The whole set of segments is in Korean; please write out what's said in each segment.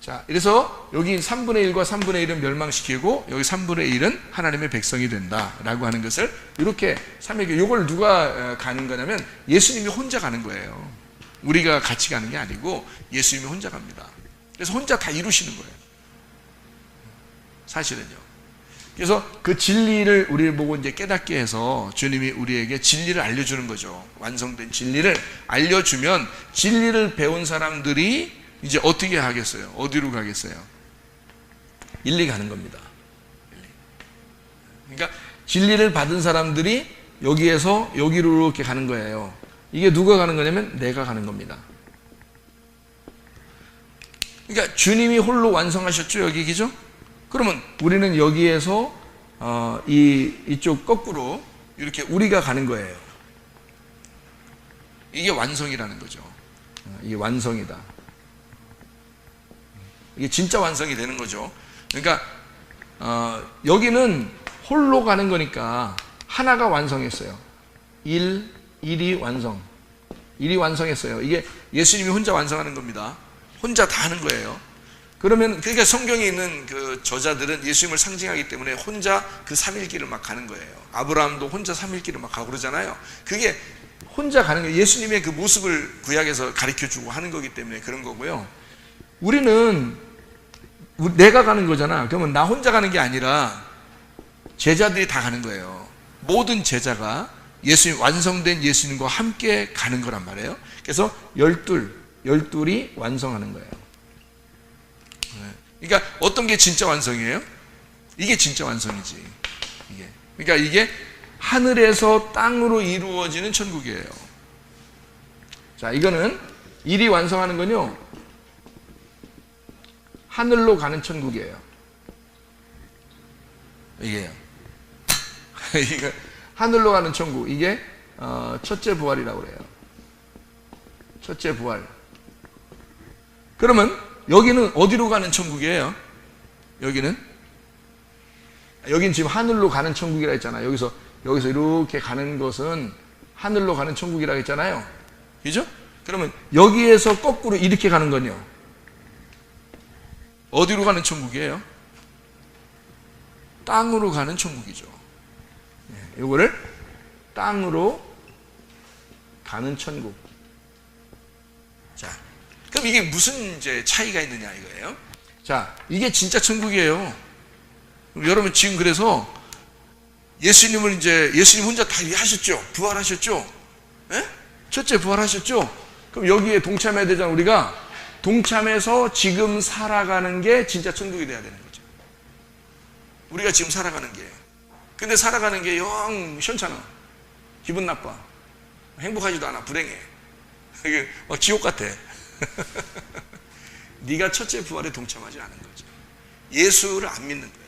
자, 그래서 여기 3분의 1과 3분의 1은 멸망시키고 여기 3분의 1은 하나님의 백성이 된다라고 하는 것을 이렇게 삼위일체, 이걸 누가 가는 거냐면 예수님이 혼자 가는 거예요. 우리가 같이 가는 게 아니고 예수님이 혼자 갑니다. 그래서 혼자 다 이루시는 거예요. 사실은요. 그래서 그 진리를 우리를 보고 이제 깨닫게 해서 주님이 우리에게 진리를 알려주는 거죠. 완성된 진리를 알려주면 진리를 배운 사람들이 이제 어떻게 하겠어요? 어디로 가겠어요? 일리 가는 겁니다. 그러니까 진리를 받은 사람들이 여기에서 여기로 이렇게 가는 거예요. 이게 누가 가는 거냐면 내가 가는 겁니다. 그러니까 주님이 홀로 완성하셨죠, 여기, 그죠? 그러면 우리는 여기에서 이쪽 거꾸로 이렇게 우리가 가는 거예요. 이게 완성이라는 거죠. 이게 완성이다. 이게 진짜 완성이 되는 거죠. 그러니까 여기는 홀로 가는 거니까 하나가 완성했어요. 일이 완성. 일이 완성했어요. 이게 예수님이 혼자 완성하는 겁니다. 혼자 다 하는 거예요. 그러니까 성경에 있는 그 저자들은 예수님을 상징하기 때문에 혼자 그 삼일길을 막 가는 거예요. 아브라함도 혼자 삼일길을 막 가고 그러잖아요. 그게 혼자 가는 거예요. 예수님의 그 모습을 구약에서 가르쳐주고 하는 거기 때문에 그런 거고요. 우리는 내가 가는 거잖아. 그러면 나 혼자 가는 게 아니라 제자들이 다 가는 거예요. 모든 제자가 예수님, 완성된 예수님과 함께 가는 거란 말이에요. 그래서 열둘이 완성하는 거예요. 그러니까 어떤 게 진짜 완성이에요? 이게 진짜 완성이지. 그러니까 이게 하늘에서 땅으로 이루어지는 천국이에요. 자, 이거는 일이 완성하는 건요, 하늘로 가는 천국이에요. 이게요. 이거 하늘로 가는 천국. 이게 첫째 부활이라고 그래요. 첫째 부활. 그러면 여기는 어디로 가는 천국이에요? 여기는 지금 하늘로 가는 천국이라 했잖아요. 여기서 이렇게 가는 것은 하늘로 가는 천국이라 했잖아요. 그죠? 그러면 여기에서 거꾸로 이렇게 가는 건요, 어디로 가는 천국이에요? 땅으로 가는 천국이죠. 이거를 땅으로 가는 천국. 자, 그럼 이게 무슨 이제 차이가 있느냐 이거예요. 자, 이게 진짜 천국이에요. 여러분 지금 그래서 예수님 혼자 다 하셨죠? 부활하셨죠? 예? 첫째 부활하셨죠? 그럼 여기에 동참해야 되잖아. 우리가 동참해서 지금 살아가는 게 진짜 천국이 돼야 되는 거죠. 우리가 지금 살아가는 게. 근데 살아가는 게 영 시원찮아. 기분 나빠. 행복하지도 않아. 불행해. 이게 막 지옥 같아. 네가 첫째 부활에 동참하지 않은 거죠. 예수를 안 믿는 거예요.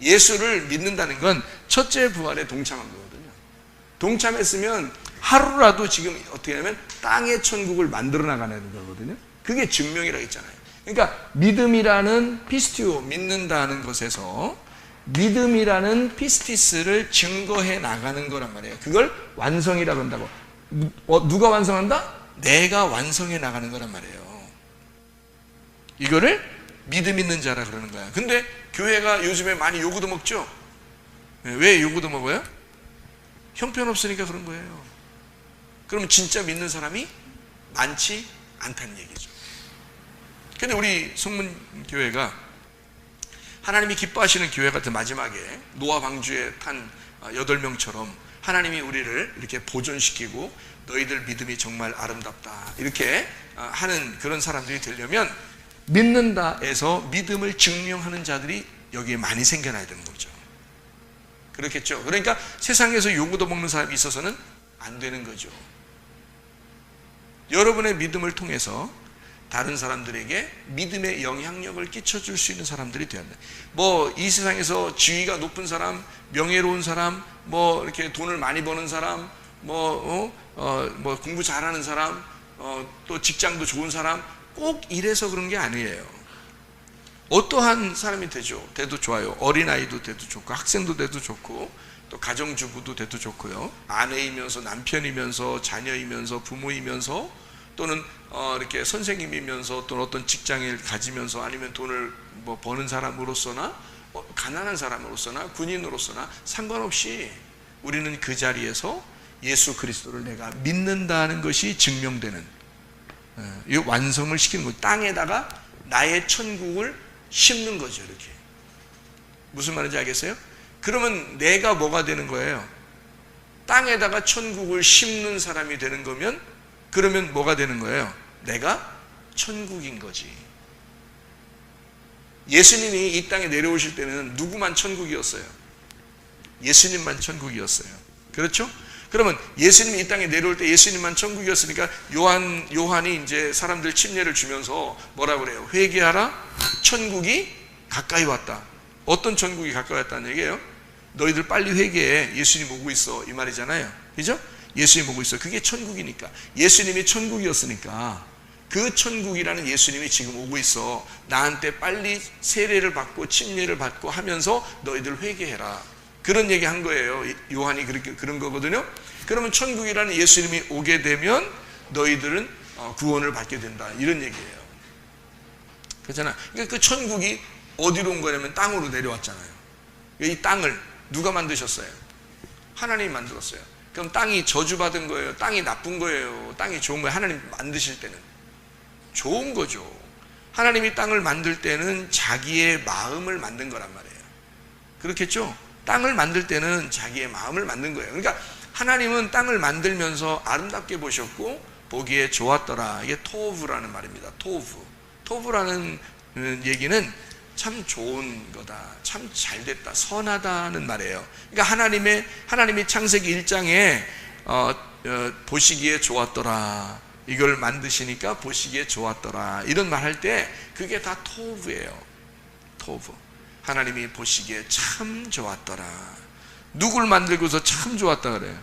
예수를 믿는다는 건 첫째 부활에 동참한 거거든요. 동참했으면 하루라도 지금 어떻게 하냐면 땅의 천국을 만들어 나가는 거거든요. 그게 증명이라고 했잖아요. 그러니까 믿음이라는 피스티오, 믿는다는 것에서 믿음이라는 피스티스를 증거해 나가는 거란 말이에요. 그걸 완성이라고 한다고. 누가 완성한다? 내가 완성해 나가는 거란 말이에요. 이거를 믿음 있는 자라 그러는 거야. 근데 교회가 요즘에 많이 요구도 먹죠? 왜 요구도 먹어요? 형편없으니까 그런 거예요. 그러면 진짜 믿는 사람이 많지 않다는 얘기죠. 근데 우리 성문교회가 하나님이 기뻐하시는 교회 같은 마지막에 노아 방주에 탄 8명처럼 하나님이 우리를 이렇게 보존시키고 너희들 믿음이 정말 아름답다 이렇게 하는 그런 사람들이 되려면 믿는다에서 믿음을 증명하는 자들이 여기에 많이 생겨나야 되는 거죠. 그렇겠죠. 그러니까 세상에서 요구도 먹는 사람이 있어서는 안 되는 거죠. 여러분의 믿음을 통해서 다른 사람들에게 믿음의 영향력을 끼쳐줄 수 있는 사람들이 되어야 돼요. 이 세상에서 지위가 높은 사람, 명예로운 사람, 이렇게 돈을 많이 버는 사람, 공부 잘하는 사람, 또 직장도 좋은 사람, 꼭 이래서 그런 게 아니에요. 어떠한 사람이 돼도 좋아요. 어린아이도 돼도 좋고, 학생도 돼도 좋고, 또 가정주부도 돼도 좋고요. 아내이면서 남편이면서 자녀이면서 부모이면서 또는 이렇게 선생님이면서 또는 어떤 직장을 가지면서 아니면 돈을 뭐 버는 사람으로서나 가난한 사람으로서나 군인으로서나 상관없이 우리는 그 자리에서 예수 그리스도를 내가 믿는다는 것이 증명되는, 이 완성을 시키는 거예요. 땅에다가 나의 천국을 심는 거죠. 이렇게. 무슨 말인지 알겠어요? 그러면 내가 뭐가 되는 거예요? 땅에다가 천국을 심는 사람이 되는 거면, 그러면 뭐가 되는 거예요? 내가 천국인 거지. 예수님이 이 땅에 내려오실 때는 누구만 천국이었어요? 예수님만 천국이었어요. 그렇죠? 그러면 예수님이 이 땅에 내려올 때 예수님만 천국이었으니까 요한이 이제 사람들 침례를 주면서 뭐라고 그래요? 회개하라, 천국이 가까이 왔다. 어떤 천국이 가까이 왔다는 얘기예요? 너희들 빨리 회개해, 예수님 오고 있어, 이 말이잖아요. 그죠? 예수님 오고 있어. 그게 천국이니까. 예수님이 천국이었으니까 그 천국이라는 예수님이 지금 오고 있어. 나한테 빨리 세례를 받고 침례를 받고 하면서 너희들 회개해라. 그런 얘기 한 거예요. 요한이 그런 거거든요. 그러면 천국이라는 예수님이 오게 되면 너희들은 구원을 받게 된다. 이런 얘기예요. 그렇잖아. 그러니까 그 천국이 어디로 온 거냐면 땅으로 내려왔잖아요. 이 땅을 누가 만드셨어요? 하나님이 만들었어요. 그럼 땅이 저주받은 거예요? 땅이 나쁜 거예요? 땅이 좋은 거예요? 하나님 만드실 때는 좋은 거죠. 하나님이 땅을 만들 때는 자기의 마음을 만든 거란 말이에요. 그렇겠죠? 땅을 만들 때는 자기의 마음을 만든 거예요. 그러니까 하나님은 땅을 만들면서 아름답게 보셨고 보기에 좋았더라. 이게 토브라는 말입니다. 토브라는 얘기는 참 좋은 거다, 참 잘됐다, 선하다는 말이에요. 그러니까 하나님이 창세기 1장에 보시기에 좋았더라, 이걸 만드시니까 보시기에 좋았더라, 이런 말 할 때 그게 다 토브예요. 토브. 하나님이 보시기에 참 좋았더라. 누굴 만들고서 참 좋았다 그래요?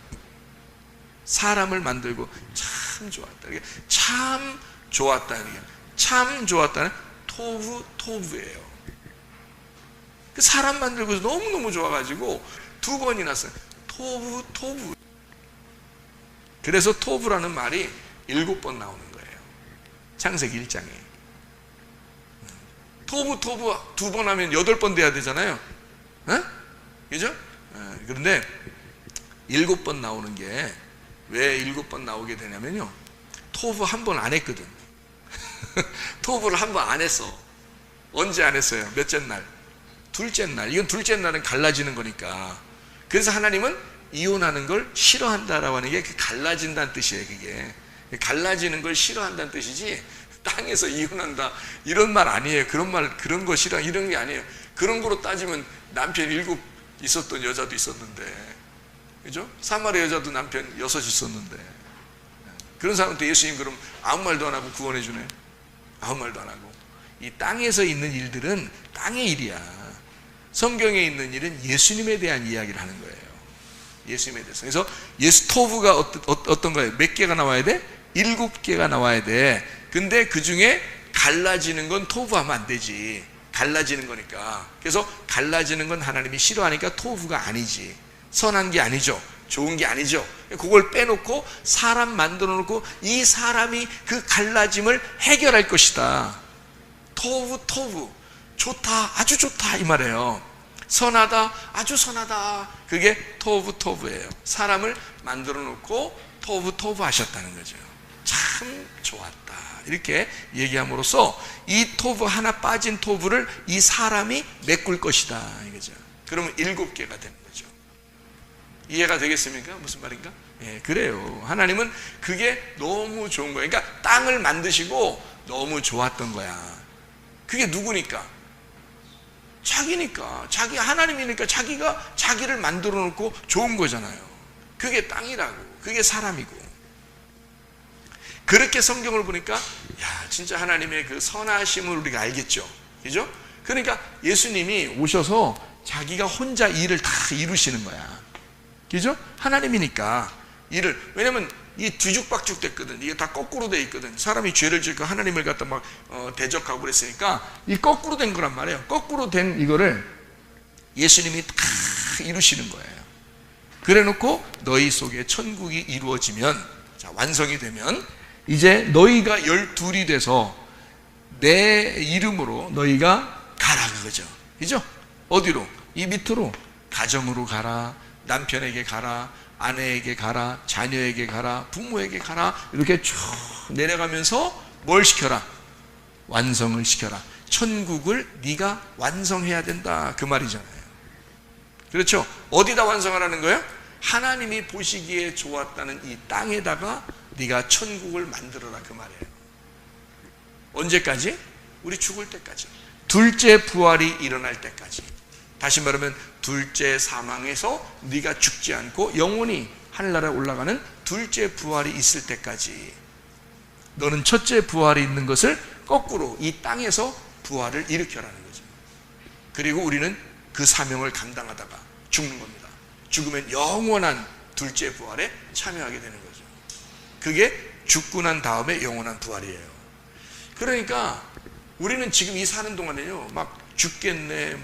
사람을 만들고 참 좋았다. 참 좋았다. 참 좋았다는 토브예요. 그 사람 만들고서 너무너무 좋아가지고 두 번이나 써요. 토브. 그래서 토브라는 말이 7번 나오는 거예요. 창세기 1장에. 토브 2번 하면 8번 돼야 되잖아요. 그죠? 그런데 7번 나오는 게 왜 7번 나오게 되냐면요, 토브 한 번 안 했거든. 토브를 한 번 안 했어. 언제 안 했어요? 몇째 날? 둘째 날. 이건 둘째 날은 갈라지는 거니까. 그래서 하나님은 이혼하는 걸 싫어한다라고 하는 게 갈라진다는 뜻이에요. 그게 갈라지는 걸 싫어한다는 뜻이지, 땅에서 이혼한다 이런 말 아니에요. 그런 거 싫어 이런 게 아니에요. 그런 거로 따지면 남편 7 있었던 여자도 있었는데, 그죠? 사마리아 여자도 남편 6 있었는데, 그런 사람한테 예수님 그럼 아무 말도 안 하고 구원해 주네? 아무 말도 안 하고. 이 땅에서 있는 일들은 땅의 일이야. 성경에 있는 일은 예수님에 대한 이야기를 하는 거예요. 예수님에 대해서. 그래서 토브가 어떤 거예요? 몇 개가 나와야 돼? 7개가 나와야 돼. 근데 그 중에 갈라지는 건 토브하면 안 되지. 갈라지는 거니까. 그래서 갈라지는 건 하나님이 싫어하니까 토브가 아니지. 선한 게 아니죠. 좋은 게 아니죠. 그걸 빼놓고 사람 만들어 놓고 이 사람이 그 갈라짐을 해결할 것이다. 토브. 좋다, 아주 좋다, 이 말이에요. 선하다, 아주 선하다. 그게 토브예요. 사람을 만들어 놓고 토브 하셨다는 거죠. 참 좋았다, 이렇게 얘기함으로써 이 토브, 하나 빠진 토브를 이 사람이 메꿀 것이다, 이거죠. 그러면 7개가 되는 거죠. 이해가 되겠습니까? 무슨 말인가? 예, 그래요. 하나님은 그게 너무 좋은 거예요. 그러니까 땅을 만드시고 너무 좋았던 거야. 그게 누구니까? 자기니까. 하나님이니까 자기가 자기를 만들어 놓고 좋은 거잖아요. 그게 땅이라고, 그게 사람이고. 그렇게 성경을 보니까 야, 진짜 하나님의 그 선하심을 우리가 알겠죠. 그죠? 그러니까 예수님이 오셔서 자기가 혼자 일을 다 이루시는 거야. 그죠? 하나님이니까 일을. 왜냐면 이 뒤죽박죽 됐거든. 이게 다 거꾸로 돼 있거든. 사람이 죄를 짓고 하나님을 갖다 막 대적하고 그랬으니까 이 거꾸로 된 거란 말이에요. 거꾸로 된 이거를 예수님이 다 이루시는 거예요. 그래 놓고 너희 속에 천국이 이루어지면, 자, 완성이 되면 이제 너희가 12이 돼서 내 이름으로 너희가 가라 그거죠. 그죠? 어디로? 이 밑으로. 가정으로 가라, 남편에게 가라, 아내에게 가라, 자녀에게 가라, 부모에게 가라. 이렇게 쭉 내려가면서 뭘 시켜라? 완성을 시켜라. 천국을 네가 완성해야 된다 그 말이잖아요. 그렇죠? 어디다 완성하라는 거예요? 하나님이 보시기에 좋았다는 이 땅에다가 네가 천국을 만들어라 그 말이에요. 언제까지? 우리 죽을 때까지. 둘째 부활이 일어날 때까지. 다시 말하면 둘째 사망에서 네가 죽지 않고 영원히 하늘나라에 올라가는 둘째 부활이 있을 때까지 너는 첫째 부활이 있는 것을 거꾸로 이 땅에서 부활을 일으켜라는 거죠. 그리고 우리는 그 사명을 감당하다가 죽는 겁니다. 죽으면 영원한 둘째 부활에 참여하게 되는 거죠. 그게 죽고 난 다음에 영원한 부활이에요. 그러니까 우리는 지금 이 사는 동안에요, 막 죽겠네,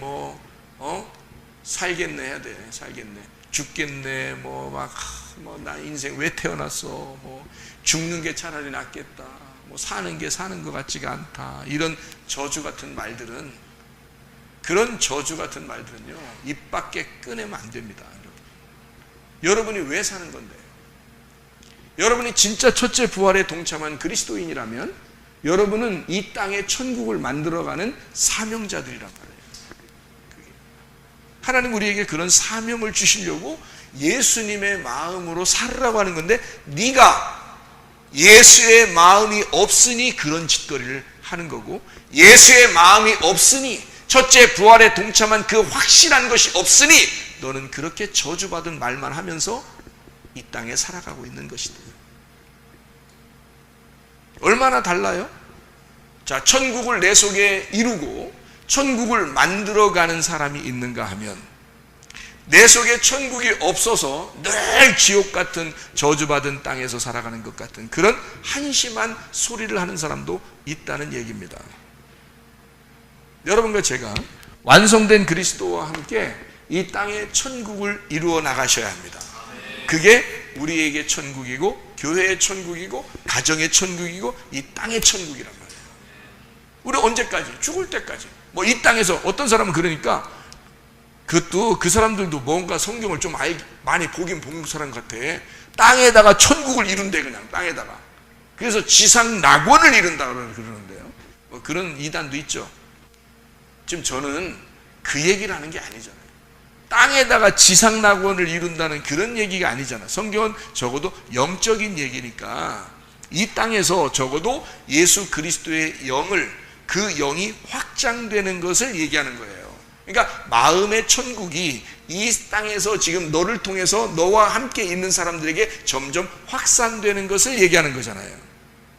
살겠네 해야 돼. 살겠네. 죽겠네, 나 인생 왜 태어났어? 죽는 게 차라리 낫겠다. 사는 게 사는 것 같지가 않다. 이런 저주 같은 말들은, 그런 저주 같은 말들은요, 입 밖에 꺼내면 안 됩니다. 여러분이 왜 사는 건데? 여러분이 진짜 첫째 부활에 동참한 그리스도인이라면 여러분은 이 땅에 천국을 만들어가는 사명자들이란 말이에요. 하나님 우리에게 그런 사명을 주시려고 예수님의 마음으로 살으라고 하는 건데, 네가 예수의 마음이 없으니 그런 짓거리를 하는 거고, 예수의 마음이 없으니, 첫째 부활에 동참한 그 확실한 것이 없으니 너는 그렇게 저주받은 말만 하면서 이 땅에 살아가고 있는 것이다. 얼마나 달라요? 자, 천국을 내 속에 이루고 천국을 만들어가는 사람이 있는가 하면, 내 속에 천국이 없어서 늘 지옥 같은 저주받은 땅에서 살아가는 것 같은 그런 한심한 소리를 하는 사람도 있다는 얘기입니다. 여러분과 제가 완성된 그리스도와 함께 이 땅에 천국을 이루어 나가셔야 합니다. 그게 우리에게 천국이고, 교회의 천국이고, 가정의 천국이고, 이 땅의 천국이란 말이에요. 우리 언제까지? 죽을 때까지. 이 땅에서 어떤 사람은 그러니까, 그것도 그 사람들도 뭔가 성경을 좀 많이 보긴 본 사람 같아. 땅에다가 천국을 이룬대, 그냥 땅에다가. 그래서 지상 낙원을 이룬다 그러는데요. 그런 이단도 있죠. 지금 저는 그 얘기를 하는 게 아니잖아요. 땅에다가 지상 낙원을 이룬다는 그런 얘기가 아니잖아. 성경은 적어도 영적인 얘기니까 이 땅에서 적어도 예수 그리스도의 영을, 그 영이 확장되는 것을 얘기하는 거예요. 그러니까 마음의 천국이 이 땅에서 지금 너를 통해서 너와 함께 있는 사람들에게 점점 확산되는 것을 얘기하는 거잖아요.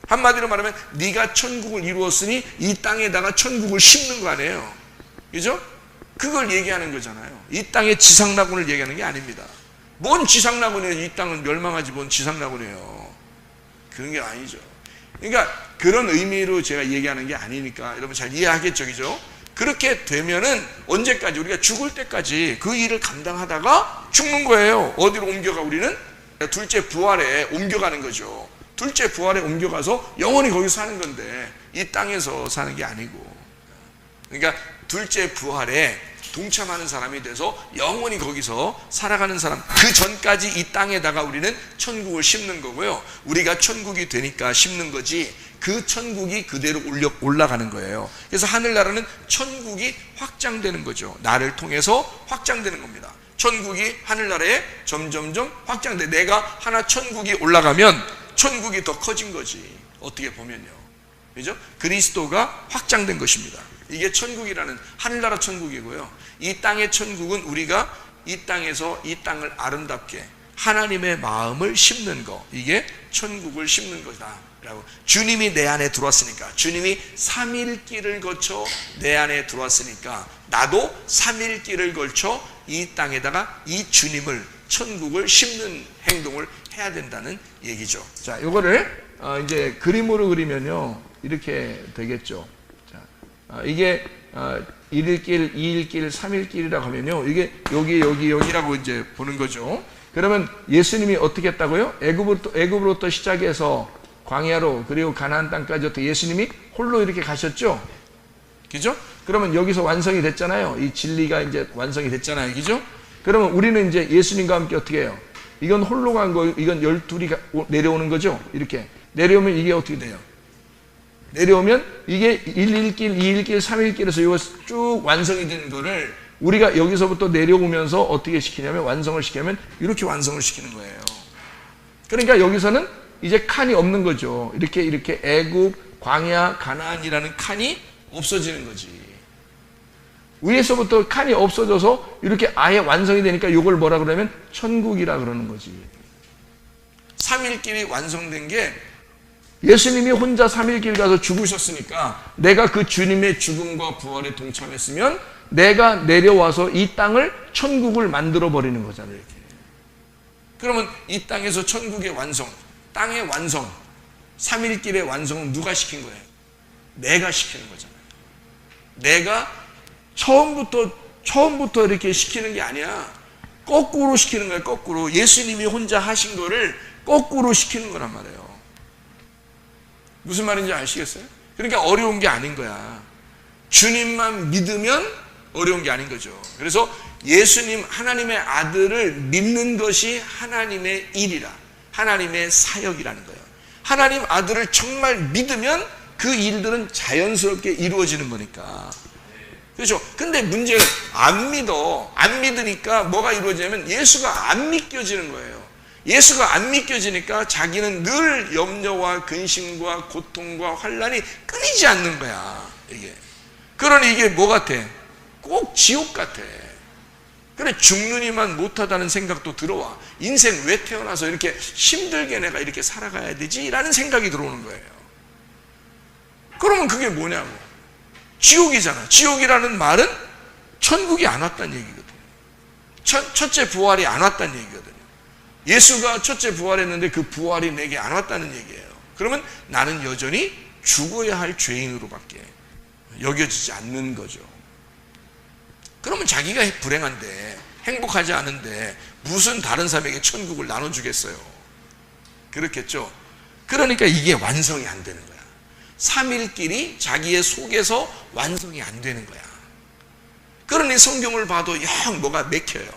한마디로 말하면 네가 천국을 이루었으니 이 땅에다가 천국을 심는 거 아니에요. 그죠? 그걸 얘기하는 거잖아요. 이 땅의 지상낙원을 얘기하는 게 아닙니다. 뭔 지상낙원이에요? 이 땅은 멸망하지 뭔 지상낙원이에요. 그런 게 아니죠. 그러니까 그런 의미로 제가 얘기하는 게 아니니까 여러분 잘 이해하겠죠, 그죠? 그렇게 되면은 언제까지? 우리가 죽을 때까지 그 일을 감당하다가 죽는 거예요. 어디로 옮겨가? 우리는 둘째 부활에 옮겨가는 거죠. 둘째 부활에 옮겨가서 영원히 거기서 사는 건데 이 땅에서 사는 게 아니고, 그러니까 둘째 부활에 동참하는 사람이 돼서 영원히 거기서 살아가는 사람, 그 전까지 이 땅에다가 우리는 천국을 심는 거고요. 우리가 천국이 되니까 심는 거지, 그 천국이 그대로 올라가는 거예요. 그래서 하늘나라는 천국이 확장되는 거죠. 나를 통해서 확장되는 겁니다. 천국이 하늘나라에 점점점 확장돼. 내가 하나 천국이 올라가면 천국이 더 커진 거지, 어떻게 보면요. 그죠? 그리스도가 확장된 것입니다. 이게 천국이라는, 하늘나라 천국이고요. 이 땅의 천국은 우리가 이 땅에서 이 땅을 아름답게 하나님의 마음을 심는 거, 이게 천국을 심는 거다 라고. 주님이 내 안에 들어왔으니까, 주님이 3일길을 거쳐 내 안에 들어왔으니까 나도 3일길을 걸쳐 이 땅에다가 이 주님을, 천국을 심는 행동을 해야 된다는 얘기죠. 자, 요거를 이제 그림으로 그리면요 이렇게 되겠죠. 자, 이게 1일길, 2일길, 3일길이라고 하면요, 이게 여기라고 이제 보는 거죠. 그러면 예수님이 어떻게 했다고요? 애굽으로부터 시작해서 광야로 그리고 가나안 땅까지 어떻게 예수님이 홀로 이렇게 가셨죠? 그죠? 그러면 여기서 완성이 됐잖아요. 이 진리가 이제 완성이 됐잖아요. 그죠? 그러면 우리는 이제 예수님과 함께 어떻게 해요? 이건 홀로 간 거, 이건 12이 내려오는 거죠? 이렇게. 내려오면 이게 어떻게 돼요? 내려오면 이게 1일길, 2일길, 3일길에서 이거 쭉 완성이 되는 거를 우리가 여기서부터 내려오면서 어떻게 시키냐면 완성을 시키냐면 이렇게 완성을 시키는 거예요. 그러니까 여기서는 이제 칸이 없는 거죠. 이렇게 애굽, 광야, 가나안이라는 칸이 없어지는 거지. 위에서부터 칸이 없어져서 이렇게 아예 완성이 되니까 이걸 뭐라 그러면 천국이라 그러는 거지. 3일길이 완성된 게 예수님이 혼자 3일길 가서 죽으셨으니까 내가 그 주님의 죽음과 부활에 동참했으면 내가 내려와서 이 땅을 천국을 만들어 버리는 거잖아요. 이렇게. 그러면 이 땅에서 천국의 완성, 땅의 완성, 3일길의 완성은 누가 시킨 거예요? 내가 시키는 거잖아요. 내가 처음부터 이렇게 시키는 게 아니야. 거꾸로 시키는 거예요. 거꾸로. 예수님이 혼자 하신 거를 거꾸로 시키는 거란 말이에요. 무슨 말인지 아시겠어요? 그러니까 어려운 게 아닌 거야. 주님만 믿으면 어려운 게 아닌 거죠. 그래서 예수님 하나님의 아들을 믿는 것이 하나님의 일이라, 하나님의 사역이라는 거예요. 하나님 아들을 정말 믿으면 그 일들은 자연스럽게 이루어지는 거니까. 그렇죠? 근데 문제는 안 믿으니까 뭐가 이루어지냐면 예수가 안 믿겨지는 거예요. 예수가 안 믿겨지니까 자기는 늘 염려와 근심과 고통과 환난이 끊이지 않는 거야. 이게. 그러니 이게 뭐 같아? 꼭 지옥 같아. 그래, 죽느니만 못하다는 생각도 들어와. 인생 왜 태어나서 이렇게 힘들게 내가 이렇게 살아가야 되지? 라는 생각이 들어오는 거예요. 그러면 그게 뭐냐고. 지옥이잖아. 지옥이라는 말은 천국이 안 왔다는 얘기거든요. 첫째 부활이 안 왔다는 얘기거든요. 예수가 첫째 부활했는데 그 부활이 내게 안 왔다는 얘기예요. 그러면 나는 여전히 죽어야 할 죄인으로밖에 여겨지지 않는 거죠. 그러면 자기가 불행한데 행복하지 않은데 무슨 다른 사람에게 천국을 나눠주겠어요? 그렇겠죠. 그러니까 이게 완성이 안 되는 거야. 3일길이 자기의 속에서 완성이 안 되는 거야. 그러니 성경을 봐도 영 뭐가 막혀요.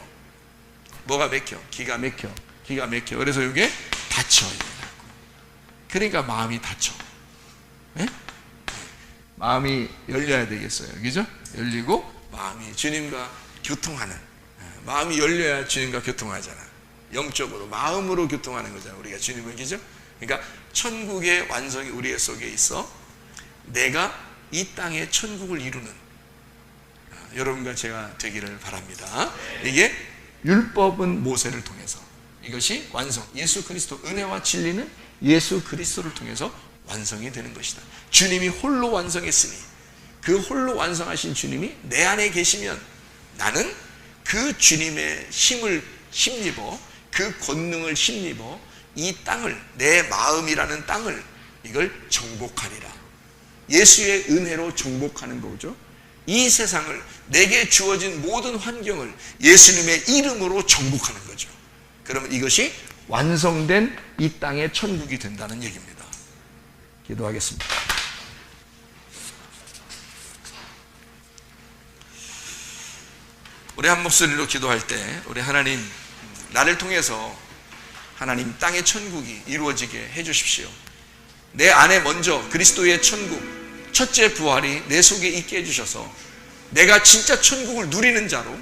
뭐가 막혀? 기가 막혀. 기가 막혀. 그래서 이게 닫혀. 그러니까 마음이 닫혀. 네? 마음이 열려야 되겠어요. 그죠? 열리고 마음이 주님과 교통하는, 마음이 열려야 주님과 교통하잖아. 영적으로 마음으로 교통하는 거잖아. 우리가 주님을. 그죠? 그러니까 천국의 완성이 우리 속에 있어. 내가 이 땅에 천국을 이루는 여러분과 제가 되기를 바랍니다. 이게 율법은 모세를 통해서, 이것이 완성, 예수 그리스도, 은혜와 진리는 예수 그리스도를 통해서 완성이 되는 것이다. 주님이 홀로 완성했으니 그 홀로 완성하신 주님이 내 안에 계시면 나는 그 주님의 힘을 힘입어, 그 권능을 힘입어 이 땅을, 내 마음이라는 땅을, 이걸 정복하리라. 예수의 은혜로 정복하는 거죠. 이 세상을, 내게 주어진 모든 환경을 예수님의 이름으로 정복하는 거죠. 그러면 이것이 완성된 이 땅의 천국이 된다는 얘기입니다. 기도하겠습니다. 우리 한 목소리로 기도할 때, 우리 하나님, 나를 통해서 하나님 땅의 천국이 이루어지게 해주십시오. 내 안에 먼저 그리스도의 천국, 첫째 부활이 내 속에 있게 해주셔서 내가 진짜 천국을 누리는 자로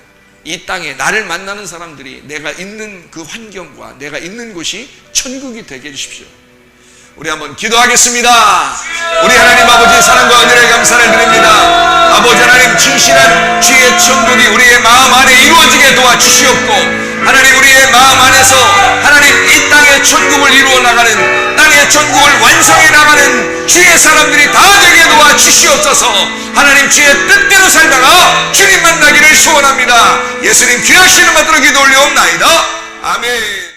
이 땅에 나를 만나는 사람들이 내가 있는 그 환경과 내가 있는 곳이 천국이 되게 해주십시오. 우리 한번 기도하겠습니다. 우리 하나님 아버지 사랑과 은혜를 감사를 드립니다. 아버지 하나님, 진실한 주의 천국이 우리의 마음 안에 이루어지게 도와주시옵고, 하나님 우리의 마음 안에서 하나님 이 땅의 천국을 이루어 나가는, 땅의 천국을 완성해 나가는 주의 사람들이 다 되게 도와주시옵소서. 하나님 주의 뜻대로 살다가 주님 만나기를 소원합니다. 예수님 귀하신 이름 받들어 기도 올리옵나이다. 아멘.